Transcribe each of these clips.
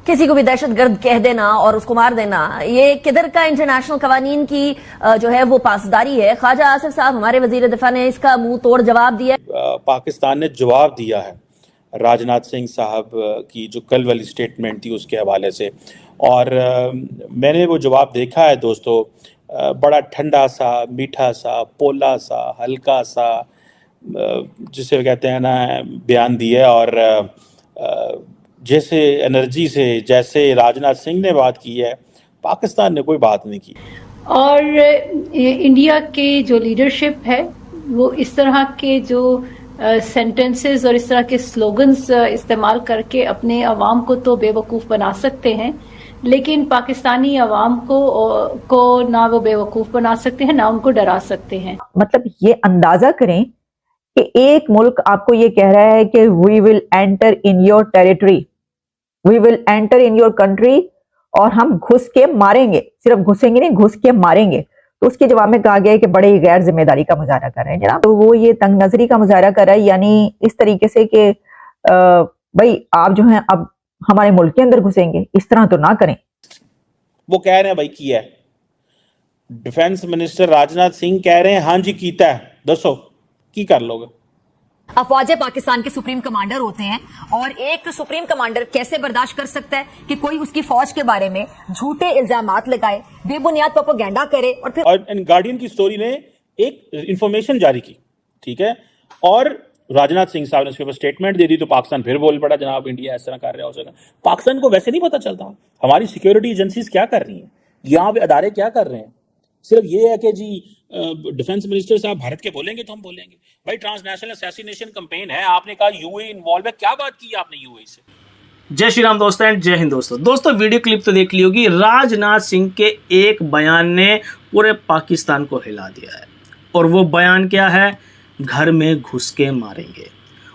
किसी को भी दहशतगर्द कह देना और उसको मार देना, ये किधर का इंटरनेशनल कवानीन की जो है वो पासदारी है। ख्वाजा आसिफ साहब हमारे वजीर दिफा ने इसका मुंह तोड़ जवाब दिया। पाकिस्तान ने जवाब दिया है राजनाथ सिंह साहब की जो कल वाली स्टेटमेंट थी उसके हवाले से, और मैंने वो जवाब देखा है दोस्तों। बड़ा ठंडा सा, मीठा सा, पोला सा, हल्का सा, जिसे कहते हैं ना, बयान दिया। और जैसे एनर्जी से जैसे राजनाथ सिंह ने बात की है, पाकिस्तान ने कोई बात नहीं की। और इंडिया के जो लीडरशिप है वो इस तरह के जो सेंटेंसेस और इस तरह के स्लोगन्स इस्तेमाल करके अपने अवाम को तो बेवकूफ़ बना सकते हैं, लेकिन पाकिस्तानी अवाम को ना वो बेवकूफ़ बना सकते हैं ना उनको डरा सकते हैं। मतलब ये अंदाजा करें कि एक मुल्क आपको ये कह रहा है कि we will enter in your territory, we will enter in your country, और हम घुस के मारेंगे। सिर्फ घुसेंगे नहीं, घुस के मारेंगे। तो उसके जवाब में कहा गया है कि बड़े ही गैर जिम्मेदारी का मुजाहरा कर रहे हैं जनाब। तो वो ये तंग नजरी का मुजाहरा कर रहा है, यानी इस तरीके से कि भाई आप जो हैं अब हमारे मुल्क के अंदर घुसेंगे, इस तरह तो ना करें। वो कह रहे हैं भाई किया है, डिफेंस मिनिस्टर राजनाथ सिंह कह रहे हैं हाँ जी कीता है, दसो की कर लोगे। अफवाजें पाकिस्तान के सुप्रीम कमांडर होते हैं, और एक सुप्रीम कमांडर कैसे बर्दाश्त कर सकता है कि कोई उसकी फौज के बारे में झूठे इल्जामात लगाए, बेबुनियाद प्रोपेगेंडा करे। और गार्डियन की स्टोरी ने एक इंफॉर्मेशन जारी की, ठीक है, और राजनाथ सिंह साहब ने उसके ऊपर स्टेटमेंट दे दी, तो पाकिस्तान फिर बोल पड़ा जनाब इंडिया इस तरह कर रहा हो सका। पाकिस्तान को वैसे नहीं पता चलता हमारी सिक्योरिटी एजेंसीज क्या कर रही हैं, यहाँ पे अदारे क्या कर रहे हैं। सिर्फ ये है कि जी डिफेंस मिनिस्टर साहब भारत के बोलेंगे तो हम बोलेंगे। भाई ट्रांसनेशनल असैसिनेशन कैंपेन है, आपने कहा यूएई इन्वॉल्व है, क्या बात की आपने यूएई से। जय श्री राम दोस्तों एंड जय हिंद दोस्तों। वीडियो क्लिप तो देख ली होगी। राजनाथ सिंह के एक बयान ने पूरे पाकिस्तान को हिला दिया है, और वो बयान क्या है? घर में घुस के मारेंगे।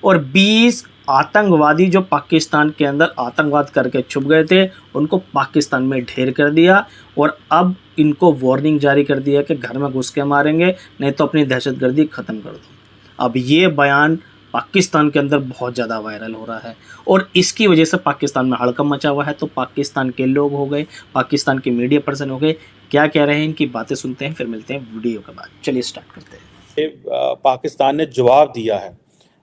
और 20 आतंकवादी जो पाकिस्तान के अंदर आतंकवाद करके छुप गए थे, उनको पाकिस्तान में ढेर कर दिया, और अब इनको वार्निंग जारी कर दिया कि घर में घुस के मारेंगे, नहीं तो अपनी दहशतगर्दी ख़त्म कर दो। अब ये बयान पाकिस्तान के अंदर बहुत ज़्यादा वायरल हो रहा है, और इसकी वजह से पाकिस्तान में हड़कंप मचा हुआ है। तो पाकिस्तान के लोग हो गए, पाकिस्तान के मीडिया पर्सन हो गए, क्या कह रहे हैं इनकी बातें सुनते हैं, फिर मिलते हैं वीडियो के बाद। चलिए स्टार्ट करते हैं। पाकिस्तान ने जवाब दिया है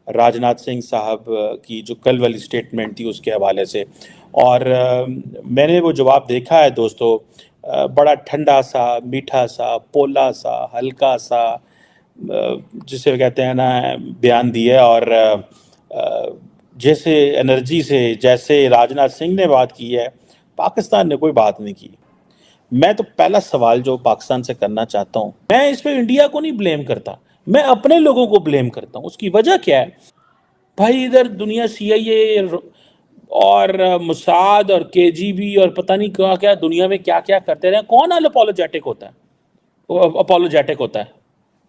राजनाथ सिंह साहब की जो कल वाली स्टेटमेंट थी उसके हवाले से, और मैंने वो जवाब देखा है दोस्तों। बड़ा ठंडा सा, मीठा सा, पोला सा, हल्का सा, जिसे कहते हैं ना, बयान दिया। और जैसे एनर्जी से जैसे राजनाथ सिंह ने बात की है, पाकिस्तान ने कोई बात नहीं की। मैं तो पहला सवाल जो पाकिस्तान से करना चाहता हूँ, मैं इस पे इंडिया को नहीं ब्लेम करता, मैं अपने लोगों को ब्लेम करता हूँ। उसकी वजह क्या है भाई? इधर दुनिया CIA और मुसाद और KGB और पता नहीं क्या क्या दुनिया में क्या क्या करते रहे। कौन अपोलोजेटिक होता है? अपोलोजेटिक होता है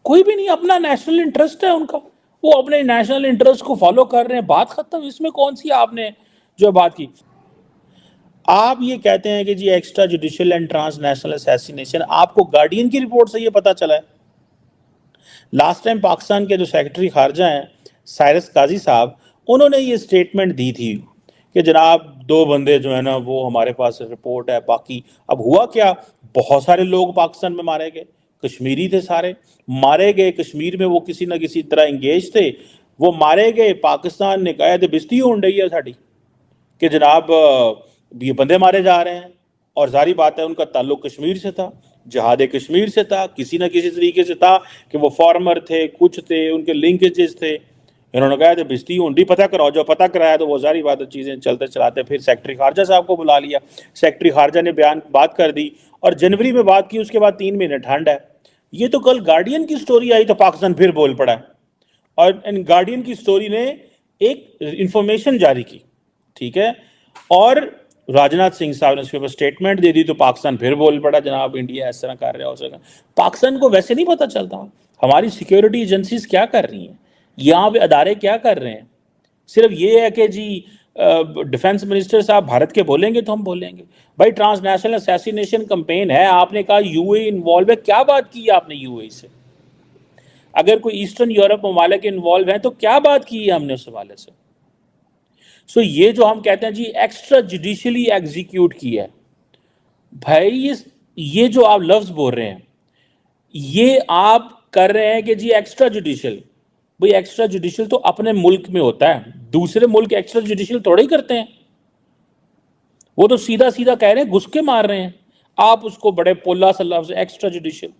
कोई भी नहीं। अपना नेशनल इंटरेस्ट है उनका, वो अपने नेशनल इंटरेस्ट को फॉलो कर रहे हैं, बात खत्म। इसमें कौन सी आपने जो बात की? आप ये कहते हैं कि जी extra judicial and transnational assassination, आपको गार्डियन की रिपोर्ट से ये पता चला है। लास्ट टाइम पाकिस्तान के जो सेक्रेटरी खारजा हैं साइरस काजी साहब, उन्होंने ये स्टेटमेंट दी थी कि जनाब 2 बंदे जो है ना वो हमारे पास रिपोर्ट है, बाकी अब हुआ क्या, बहुत सारे लोग पाकिस्तान में मारे गए, कश्मीरी थे सारे मारे गए, कश्मीर में वो किसी ना किसी तरह इंगेज थे, वो मारे गए। पाकिस्तान ने कहा बेइज्जती हो रही है साड़ी कि जनाब ये बंदे मारे जा रहे हैं, और जारी बात है उनका ताल्लुक कश्मीर से था, जहाद कश्मीर से था, किसी ना किसी तरीके से था कि वो फॉर्मर थे, कुछ थे, उनके लिंकेजेस थे। इन्होंने कहा तो बेइज्जती होंगी, पता कराओ। जो पता कराया तो वो जारी बात है, चीज़ें चलते चलाते फिर सेक्रेटरी खारजा साहब को बुला लिया, सेक्रेटरी खारजा ने बात कर दी, और जनवरी में बात की, उसके बाद 3 महीने ठंड है। ये तो कल गार्डियन की स्टोरी आई तो पाकिस्तान फिर बोल पड़ा है, और इन गार्डियन की स्टोरी ने एक इंफॉर्मेशन जारी की, ठीक है, और राजनाथ सिंह साहब ने उसके ऊपर स्टेटमेंट दे दी, तो पाकिस्तान फिर बोल पड़ा जनाब इंडिया इस तरह कर रहा हो सका। पाकिस्तान को वैसे नहीं पता चलता हमारी सिक्योरिटी एजेंसीज क्या कर रही हैं, यहाँ पे अदारे क्या कर रहे हैं। सिर्फ ये है कि जी डिफेंस मिनिस्टर साहब भारत के बोलेंगे तो हम बोलेंगे। भाई ट्रांसनेशनल असैसिनेशन कैंपेन है, आपने कहा यूएई इन्वॉल्व है, क्या बात की आपने यूएई से? अगर कोई ईस्टर्न यूरोप ममालिक इन्वॉल्व है तो क्या बात की है हमने उस हवाले से? सो ये जो हम कहते हैं जी एक्स्ट्रा जुडिशियली एग्जीक्यूट किया है, भाई ये जो आप लफ्ज बोल रहे हैं ये आप कर रहे हैं कि जी एक्स्ट्रा जुडिशियल। भाई एक्स्ट्रा जुडिशियल तो अपने मुल्क में होता है, दूसरे मुल्क एक्स्ट्रा जुडिशियल थोड़ा ही करते हैं। वो तो सीधा सीधा कह रहे हैं, घुस के मार रहे हैं, आप उसको बड़े पोला सा लफ्ज एक्स्ट्रा जुडिशियल।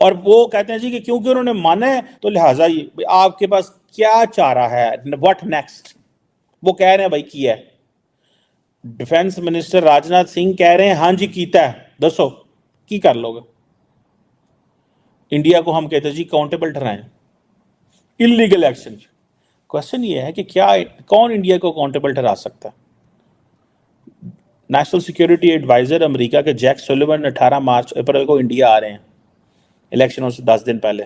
और वो कहते हैं जी कि क्योंकि उन्होंने माना है तो लिहाजा ये आपके पास क्या चारा है, व्हाट नेक्स्ट। वो कह रहे हैं भाई किया है। डिफेंस मिनिस्टर राजनाथ सिंह कह रहे हैं हाँ जी कीता है, दसो की कर लोगे। इंडिया को हम कहते हैं जी काउंटेबल ठहराएं इलीगल एक्शन। क्वेश्चन ये है कि क्या कौन इंडिया को काउंटेबल ठहरा सकता है। नेशनल सिक्योरिटी एडवाइजर अमेरिका के जैक सुलिवन 18 अप्रैल को इंडिया आ रहे हैं इलेक्शनों से 10 दिन पहले।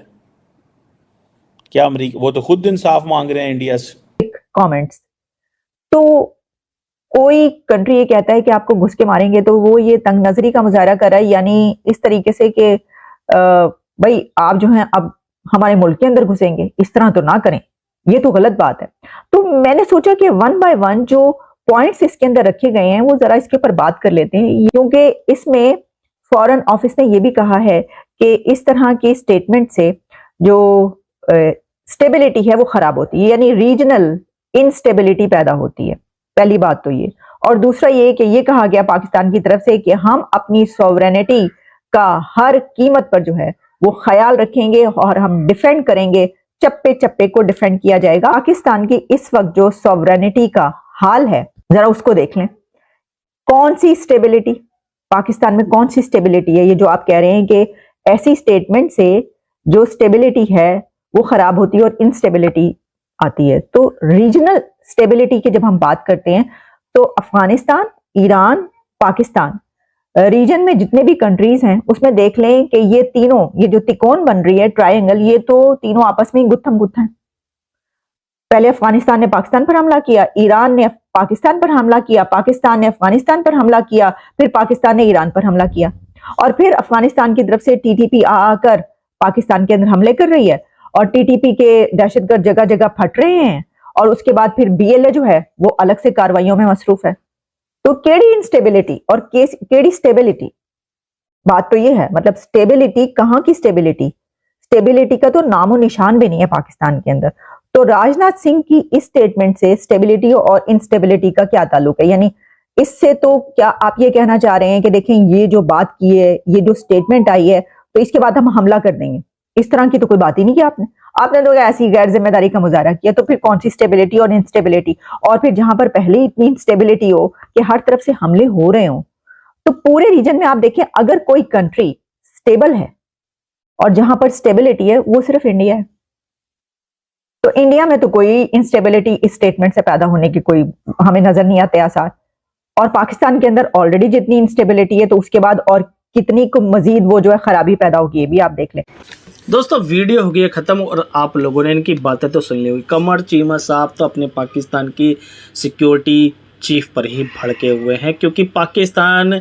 क्या अमेरिका, वो तो खुद इंसाफ मांग रहे हैं इंडिया से। कमेंट्स तो कोई कंट्री ये कहता है कि आपको घुस के मारेंगे तो वो ये तंग नजरी का मुजाहरा कर रहा है, यानी इस तरीके से कि भाई आप जो हैं अब हमारे मुल्क के अंदर घुसेंगे, इस तरह तो ना करें, ये तो गलत बात है। तो मैंने सोचा कि वन बाय वन जो पॉइंट्स इसके अंदर रखे गए हैं वो जरा इसके ऊपर बात कर लेते हैं, क्योंकि इसमें फॉरेन ऑफिस ने ये भी कहा है कि इस तरह की स्टेटमेंट से जो स्टेबिलिटी है वो खराब होती है, यानी रीजनल इनस्टेबिलिटी पैदा होती है। पहली बात तो ये, और दूसरा ये कि ये कहा गया पाकिस्तान की तरफ से कि हम अपनी सॉवरेनिटी का हर कीमत पर जो है वो ख्याल रखेंगे और हम डिफेंड करेंगे, चप्पे चप्पे को डिफेंड किया जाएगा। पाकिस्तान की इस वक्त जो सॉवरेनिटी का हाल है जरा उसको देख लें। कौन सी स्टेबिलिटी पाकिस्तान में, कौन सी स्टेबिलिटी है? ये जो आप कह रहे हैं कि ऐसी स्टेटमेंट से जो स्टेबिलिटी है वो खराब होती है और इनस्टेबिलिटी आती है। तो रीजनल स्टेबिलिटी की जब हम बात करते हैं तो अफगानिस्तान, ईरान, पाकिस्तान रीजन में जितने भी कंट्रीज हैं उसमें देख लें कि ये तीनों, ये जो तिकोन बन रही है ट्रायंगल, ये तो तीनों आपस में ही गुत्थम गुत्था है। पहले अफगानिस्तान ने पाकिस्तान पर हमला किया, ईरान ने पाकिस्तान पर हमला किया, पाकिस्तान ने अफगानिस्तान पर हमला किया, फिर पाकिस्तान ने ईरान पर हमला किया, और फिर अफगानिस्तान की तरफ से टीटीपी आकर पाकिस्तान के अंदर हमले कर रही है और टीटीपी के दहशतगर्द जगह जगह फट रहे हैं, और उसके बाद फिर बीएलए जो है वो अलग से कार्रवाइयों में मसरूफ है। तो केड़ी इंस्टेबिलिटी और केड़ी स्टेबिलिटी? बात तो ये है, मतलब स्टेबिलिटी, कहाँ की स्टेबिलिटी? स्टेबिलिटी का तो नामो निशान भी नहीं है पाकिस्तान के अंदर। तो राजनाथ सिंह की इस स्टेटमेंट से स्टेबिलिटी और इंस्टेबिलिटी का क्या ताल्लुक है? यानी इससे तो क्या आप ये कहना चाह रहे हैं कि देखें ये जो बात की है, ये जो स्टेटमेंट आई है, तो इसके बाद हम हमला कर देंगे? इस तरह की तो कोई बात ही नहीं की आपने तो ऐसी गैर जिम्मेदारी का मुजाहरा किया। तो फिर कौन सी स्टेबिलिटी और इंस्टेबिलिटी? और फिर जहां पर पहले इतनी इंस्टेबिलिटी हो कि हर तरफ से हमले हो रहे हो, तो पूरे रीजन में आप देखें अगर कोई कंट्री स्टेबल है और जहां पर स्टेबिलिटी है वो सिर्फ इंडिया है। तो इंडिया में तो कोई इंस्टेबिलिटी इस स्टेटमेंट से पैदा होने की कोई हमें नजर नहीं आते आसार। और पाकिस्तान के अंदर ऑलरेडी जितनी इंस्टेबिलिटी है तो उसके बाद और कितनी को मजीद वो जो है खराबी पैदा होगी, ये भी आप देख लें। दोस्तों वीडियो हो गई है ख़त्म और आप लोगों ने इनकी बातें तो सुन ली होगी। कमर चीमा साहब तो अपने पाकिस्तान की सिक्योरिटी चीफ पर ही भड़के हुए हैं, क्योंकि पाकिस्तान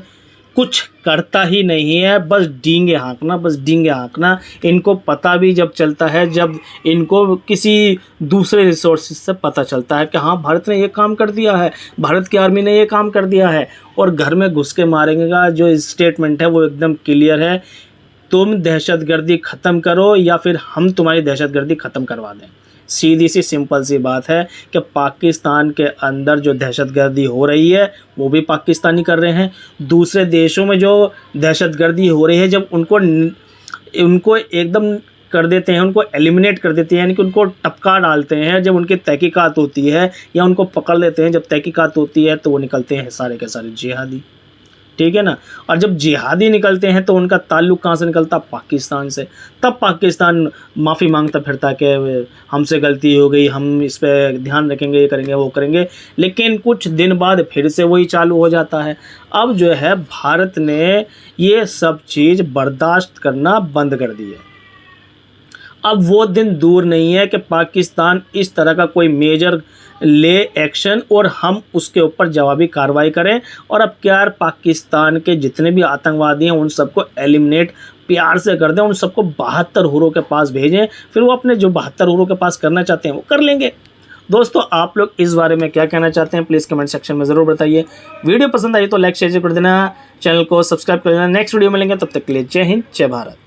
कुछ करता ही नहीं है, बस डींगे हाँकना, बस डींगे हाँकना। इनको पता भी जब चलता है, जब इनको किसी दूसरे रिसोर्सेज से पता चलता है कि हाँ भारत ने ये काम कर दिया है, भारत की आर्मी ने ये काम कर दिया है, और घर में घुस के मारेंगे का जो स्टेटमेंट है वो एकदम क्लियर है। तुम दहशतगर्दी ख़त्म करो या फिर हम तुम्हारी दहशतगर्दी ख़त्म करवा दें। सीधी सी सिंपल सी बात है कि पाकिस्तान के अंदर जो दहशतगर्दी हो रही है वो भी पाकिस्तानी कर रहे हैं। दूसरे देशों में जो दहशतगर्दी हो रही है, जब उनको एकदम कर देते हैं, उनको एलिमिनेट कर देते हैं, यानी कि उनको टपका डालते हैं जब उनकी तहकीकात होती है, या उनको पकड़ लेते हैं जब तहकीकात होती है, तो वो निकलते हैं सारे के सारे जिहादी, ठीक है ना। और जब जिहादी निकलते हैं तो उनका ताल्लुक़ कहाँ से निकलता? पाकिस्तान से। तब पाकिस्तान माफ़ी मांगता फिरता कि हमसे गलती हो गई, हम इस पर ध्यान रखेंगे, ये करेंगे, वो करेंगे। लेकिन कुछ दिन बाद फिर से वही चालू हो जाता है। अब जो है भारत ने ये सब चीज़ बर्दाश्त करना बंद कर दी है। अब वो दिन दूर नहीं है कि पाकिस्तान इस तरह का कोई मेजर ले एक्शन और हम उसके ऊपर जवाबी कार्रवाई करें। और अब क्या पाकिस्तान के जितने भी आतंकवादी हैं उन सबको एलिमिनेट प्यार से कर दें, उन सबको 72 हुरों के पास भेजें, फिर वो अपने जो 72 हुरों के पास करना चाहते हैं वो कर लेंगे। दोस्तों आप लोग इस बारे में क्या कहना चाहते हैं प्लीज़ कमेंट सेक्शन में ज़रूर बताइए। वीडियो पसंद आई तो लाइक शेयर कर देना, चैनल को सब्सक्राइब कर देना। नेक्स्ट वीडियो मिलेंगे, तब तक के लिए जय हिंद जय भारत।